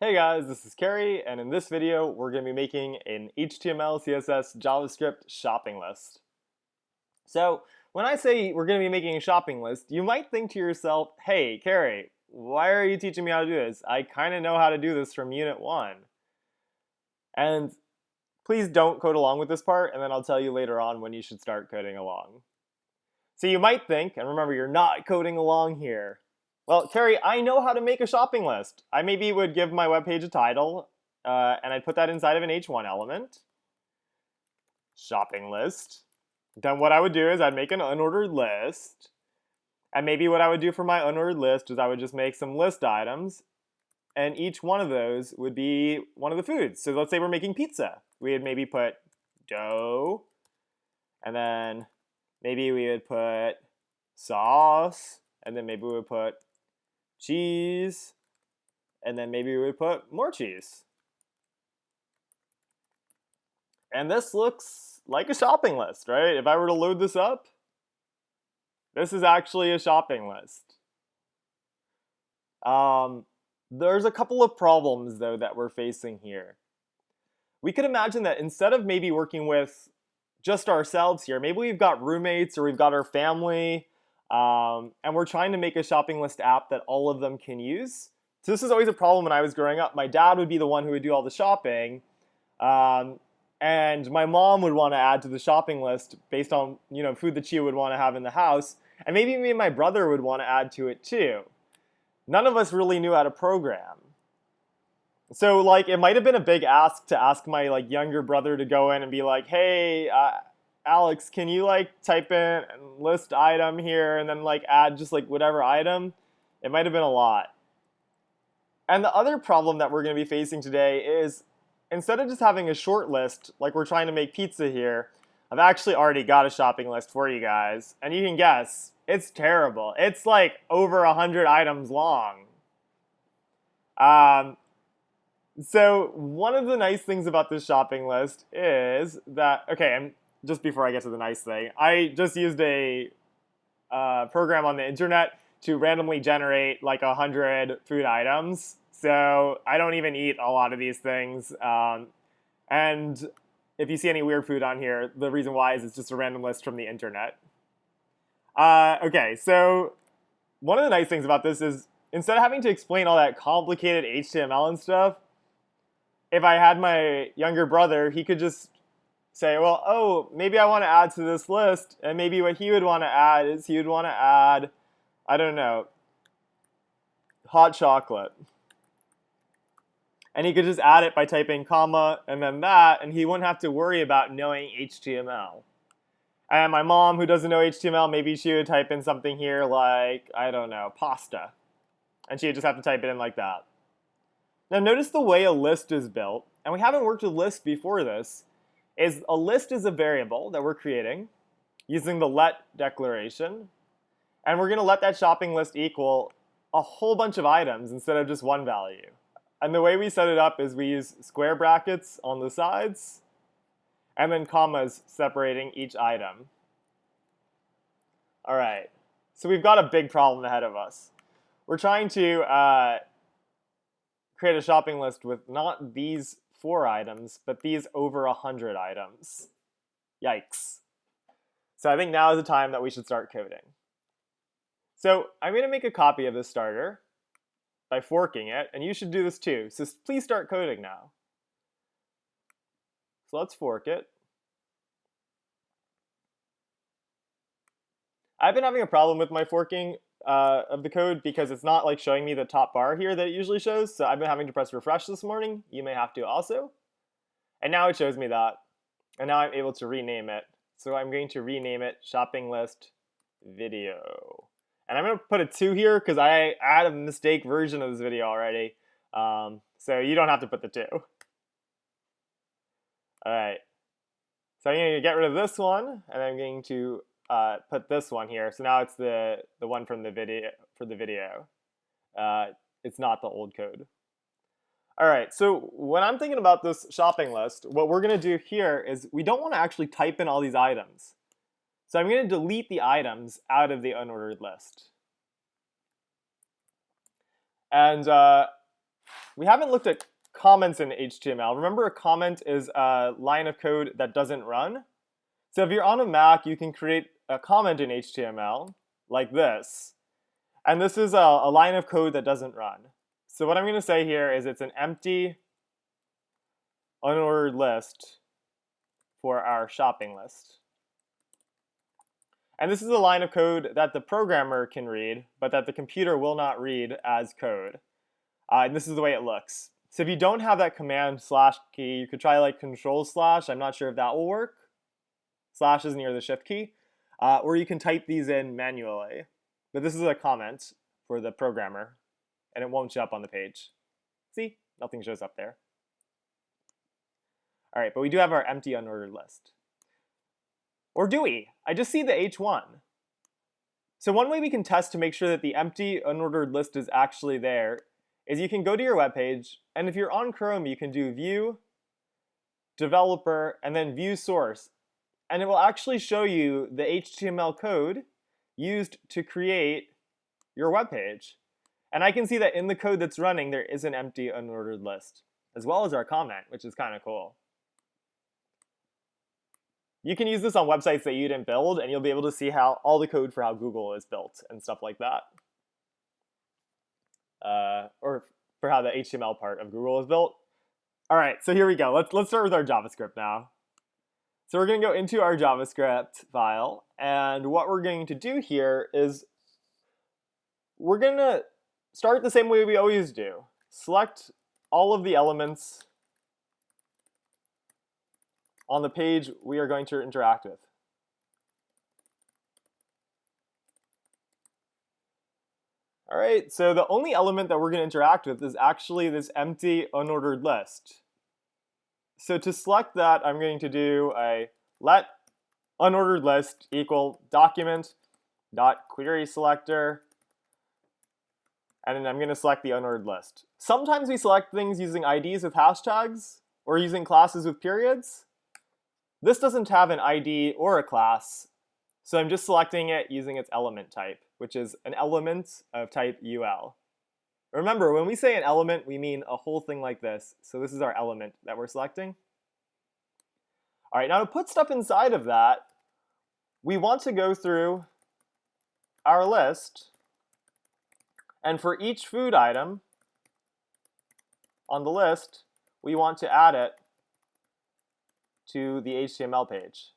Hey guys, this is Kerry, and in this video, we're going to be making an HTML, CSS, JavaScript shopping list. So, when I say we're going to be making a shopping list, you might think to yourself, hey, Kerry, why are you teaching me how to do this? I kind of know how to do this from Unit 1. And please don't code along with this part, and then I'll tell you later on when you should start coding along. So you might think, and remember, you're not coding along here. Well, Kerry, I know how to make a shopping list. I maybe would give my web page a title, and I'd put that inside of an H1 element. Shopping list. Then what I would do is I'd make an unordered list. And maybe what I would do for my unordered list is I would just make some list items, and each one of those would be one of the foods. So let's say we're making pizza. We would maybe put dough, and then maybe we would put sauce, and then maybe we would put cheese, and then maybe we would put more cheese. And this looks like a shopping list, right? If I were to load this up, this is actually a shopping list. There's a couple of problems, though, that we're facing here. We could imagine that instead of maybe working with just ourselves here, maybe we've got roommates or we've got our family, and we're trying to make a shopping list app that all of them can use. So this is always a problem when I was growing up. My dad would be the one who would do all the shopping, and my mom would want to add to the shopping list based on food that she would want to have in the house, and maybe me and my brother would want to add to it too. None of us really knew how to program. So it might have been a big ask to ask my younger brother to go in and be like, hey, Alex, can you type in and list item here and then add just whatever item? It might have been a lot. And the other problem that we're going to be facing today is instead of just having a short list like we're trying to make pizza here, I've actually already got a shopping list for you guys. And you can guess, it's terrible. It's over 100 items long. So one of the nice things about this shopping list is that, okay, and just before I get to the nice thing, I just used a program on the internet to randomly generate 100 food items. So I don't even eat a lot of these things. And if you see any weird food on here, the reason why is it's just a random list from the internet. Okay, so one of the nice things about this is instead of having to explain all that complicated HTML and stuff, if I had my younger brother, he could just say, well, oh, maybe I want to add to this list, and maybe what he would want to add is he would want to add, I don't know, hot chocolate. And he could just add it by typing comma and then that, and he wouldn't have to worry about knowing HTML. And my mom, who doesn't know HTML, maybe she would type in something here like, I don't know, pasta. And she would just have to type it in like that. Now notice the way a list is built, and we haven't worked with lists before this, is a list is a variable that we're creating using the let declaration, and we're going to let that shopping list equal a whole bunch of items instead of just one value. And the way we set it up is we use square brackets on the sides, and then commas separating each item. All right, so we've got a big problem ahead of us. We're trying to create a shopping list with not these 4 items, but these over 100 items. Yikes. So I think now is the time that we should start coding. So I'm going to make a copy of this starter by forking it, and you should do this too. So please start coding now. So let's fork it. I've been having a problem with my forking of the code because it's not showing me the top bar here that it usually shows. So I've been having to press refresh this morning. You may have to also. And now it shows me that. And now I'm able to rename it. So I'm going to rename it shopping list video. And I'm going to put a 2 here because I had a mistake version of this video already. So you don't have to put the 2. All right. So I'm going to get rid of this one, and I'm going to put this one here. So now it's the one from the video for the video. It's not the old code. All right, so when I'm thinking about this shopping list, what we're going to do here is we don't want to actually type in all these items. So I'm going to delete the items out of the unordered list. And we haven't looked at comments in HTML. Remember, a comment is a line of code that doesn't run. So if you're on a Mac, you can create a comment in HTML like this. And this is a line of code that doesn't run. So what I'm going to say here is it's an empty, unordered list for our shopping list. And this is a line of code that the programmer can read, but that the computer will not read as code. And this is the way it looks. So if you don't have that command / key, you could try like control /. I'm not sure if that will work. / is near the shift key. Or you can type these in manually. But this is a comment for the programmer, and it won't show up on the page. See? Nothing shows up there. All right, but we do have our empty unordered list. Or do we? I just see the H1. So one way we can test to make sure that the empty unordered list is actually there is you can go to your web page, and if you're on Chrome, you can do View, Developer, and then View Source. And it will actually show you the HTML code used to create your web page. And I can see that in the code that's running, there is an empty unordered list, as well as our comment, which is kind of cool. You can use this on websites that you didn't build, and you'll be able to see how all the code for how Google is built and stuff like that. Or for how the HTML part of Google is built. All right, so here we go. Let's start with our JavaScript now. So we're going to go into our JavaScript file, and what we're going to do here is we're going to start the same way we always do. Select all of the elements on the page we are going to interact with. All right, so the only element that we're going to interact with is actually this empty unordered list. So to select that, I'm going to do a let unordered list equal document.querySelector, and then I'm going to select the unordered list. Sometimes we select things using IDs with hashtags or using classes with periods. This doesn't have an ID or a class, so I'm just selecting it using its element type, which is an element of type UL. Remember, when we say an element, we mean a whole thing like this. So this is our element that we're selecting. All right, now to put stuff inside of that, we want to go through our list, and for each food item on the list, we want to add it to the HTML page.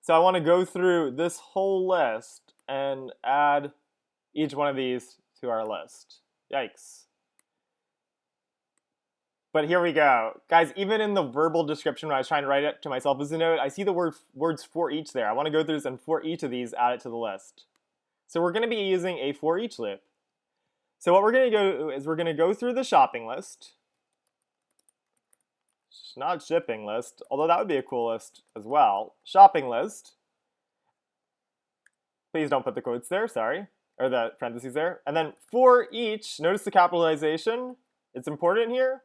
So I want to go through this whole list and add each one of these to our list. Yikes. But here we go. Guys, even in the verbal description when I was trying to write it to myself as a note, I see the words for each there. I want to go through this and for each of these, add it to the list. So we're going to be using a for each loop. So what we're going to do is we're going to go through the shopping list. It's not shipping list, although that would be a cool list as well. Shopping list. Please don't put the quotes there, sorry, or the parentheses there. And then for each, notice the capitalization. It's important here.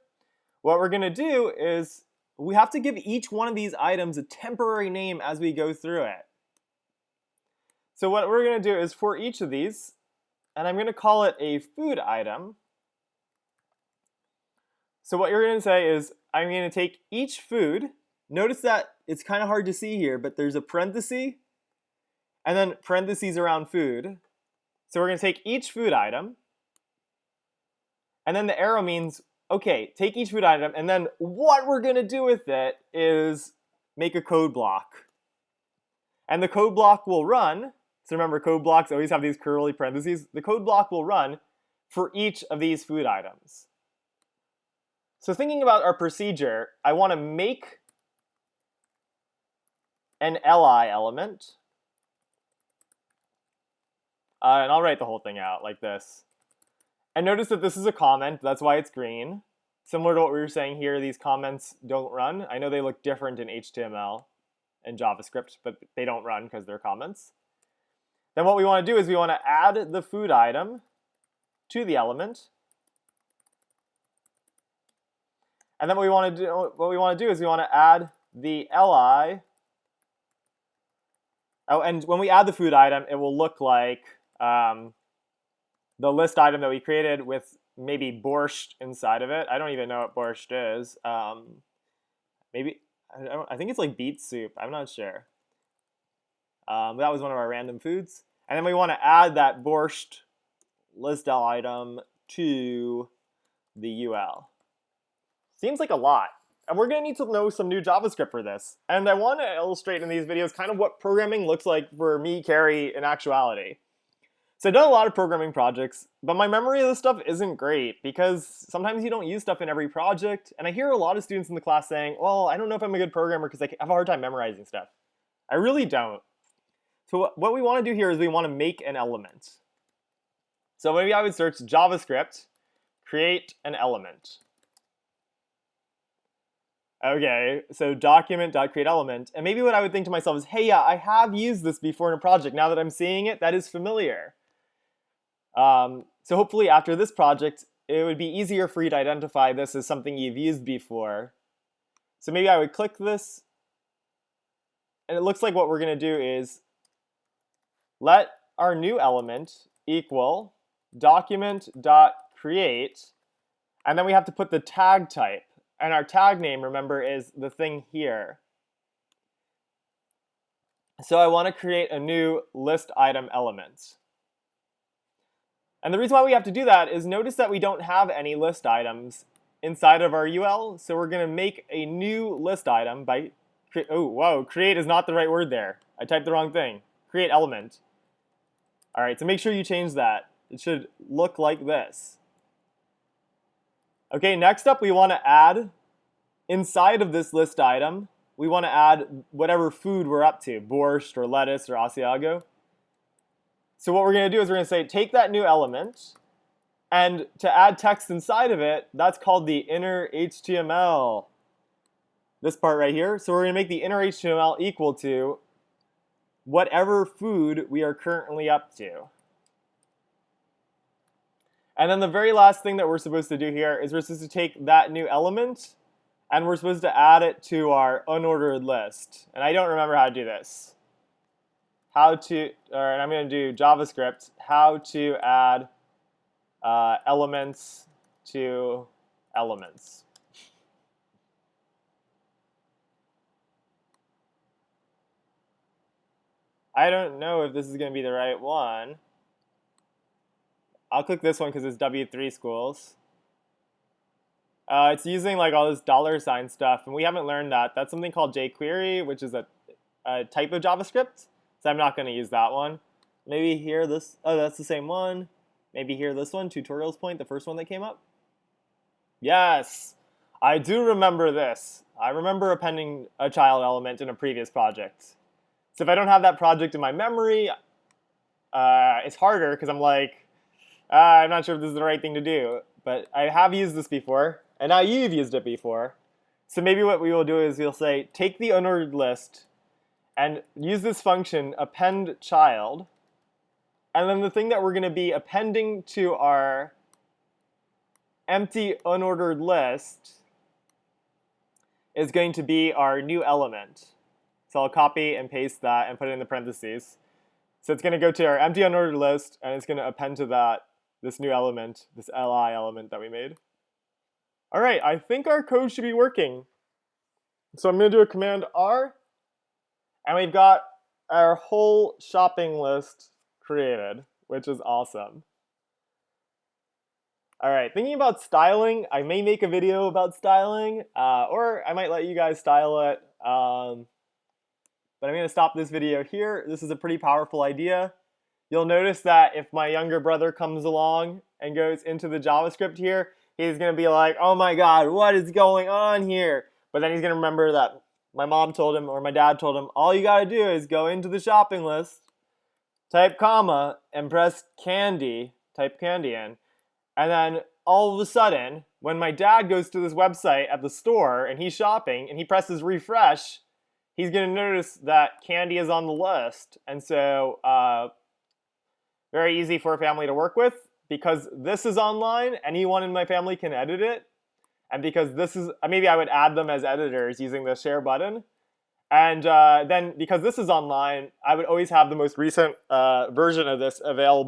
What we're going to do is we have to give each one of these items a temporary name as we go through it. So what we're going to do is for each of these, and I'm going to call it a food item. So what you're going to say is I'm going to take each food. Notice that it's kind of hard to see here, but there's a parenthesis and then parentheses around food. So we're going to take each food item, and then the arrow means, okay, take each food item, and then what we're going to do with it is make a code block. And the code block will run. So remember, code blocks always have these curly parentheses. The code block will run for each of these food items. So thinking about our procedure, I want to make an li element. And I'll write the whole thing out like this. And notice that this is a comment, that's why it's green. Similar to what we were saying here, these comments don't run. I know they look different in HTML and JavaScript, but they don't run because they're comments. Then what we want to do is we want to add the food item to the element. And then what we want to do is we want to add the li. Oh, and when we add the food item, it will look like the list item that we created with maybe borscht inside of it. I don't even know what borscht is. Maybe, I think it's like beet soup. I'm not sure. That was one of our random foods. And then we want to add that borscht list item to the UL. Seems like a lot. And we're going to need to know some new JavaScript for this. And I want to illustrate in these videos kind of what programming looks like for me, Carrie, in actuality. So I've done a lot of programming projects, but my memory of this stuff isn't great because sometimes you don't use stuff in every project. And I hear a lot of students in the class saying, well, I don't know if I'm a good programmer because I have a hard time memorizing stuff. I really don't. So what we want to do here is we want to make an element. So maybe I would search JavaScript, create an element. Okay, so document.createElement. And maybe what I would think to myself is, hey, yeah, I have used this before in a project. Now that I'm seeing it, that is familiar. So hopefully after this project, it would be easier for you to identify this as something you've used before. So maybe I would click this. And it looks like what we're going to do is let our new element equal document.create. And then we have to put the tag type. And our tag name, remember, is the thing here. So I want to create a new list item element. And the reason why we have to do that is notice that we don't have any list items inside of our UL. So we're going to make a new list item by, create is not the right word there. I typed the wrong thing. Create element. All right, so make sure you change that. It should look like this. Okay, next up we want to add, inside of this list item, we want to add whatever food we're up to, borscht or lettuce or Asiago. So what we're going to do is we're going to say, take that new element, and to add text inside of it, that's called the inner HTML. This part right here. So we're going to make the inner HTML equal to whatever food we are currently up to. And then the very last thing that we're supposed to do here is we're supposed to take that new element and we're supposed to add it to our unordered list. And I don't remember how to do this. I'm going to do JavaScript, how to add elements to elements. I don't know if this is going to be the right one. I'll click this one because it's W3 schools. It's using like all this $sign stuff, and we haven't learned that. That's something called jQuery, which is a type of JavaScript. So I'm not going to use that one. Maybe here this. Oh, that's the same one. Maybe here this one, tutorials point, the first one that came up. Yes, I do remember this. I remember appending a child element in a previous project. So if I don't have that project in my memory, it's harder because I'm like, I'm not sure if this is the right thing to do, but I have used this before, and now you've used it before. So maybe what we will do is we'll say, take the unordered list and use this function, append child, and then the thing that we're going to be appending to our empty unordered list is going to be our new element. So I'll copy and paste that and put it in the parentheses. So it's going to go to our empty unordered list, and it's going to append to that this new element, this li element that we made. All right, I think our code should be working. So I'm going to do a command R, and we've got our whole shopping list created, which is awesome. All right, thinking about styling, I may make a video about styling, or I might let you guys style it. But I'm going to stop this video here. This is a pretty powerful idea. You'll notice that if my younger brother comes along and goes into the JavaScript here, he's going to be like, oh my god, what is going on here? But then he's going to remember that my mom told him or my dad told him, all you got to do is go into the shopping list, type comma, and press candy, type candy in. And then all of a sudden, when my dad goes to this website at the store and he's shopping and he presses refresh, he's going to notice that candy is on the list. And so very easy for a family to work with. Because this is online, anyone in my family can edit it. And because this is, maybe I would add them as editors using the share button. And then because this is online, I would always have the most recent version of this available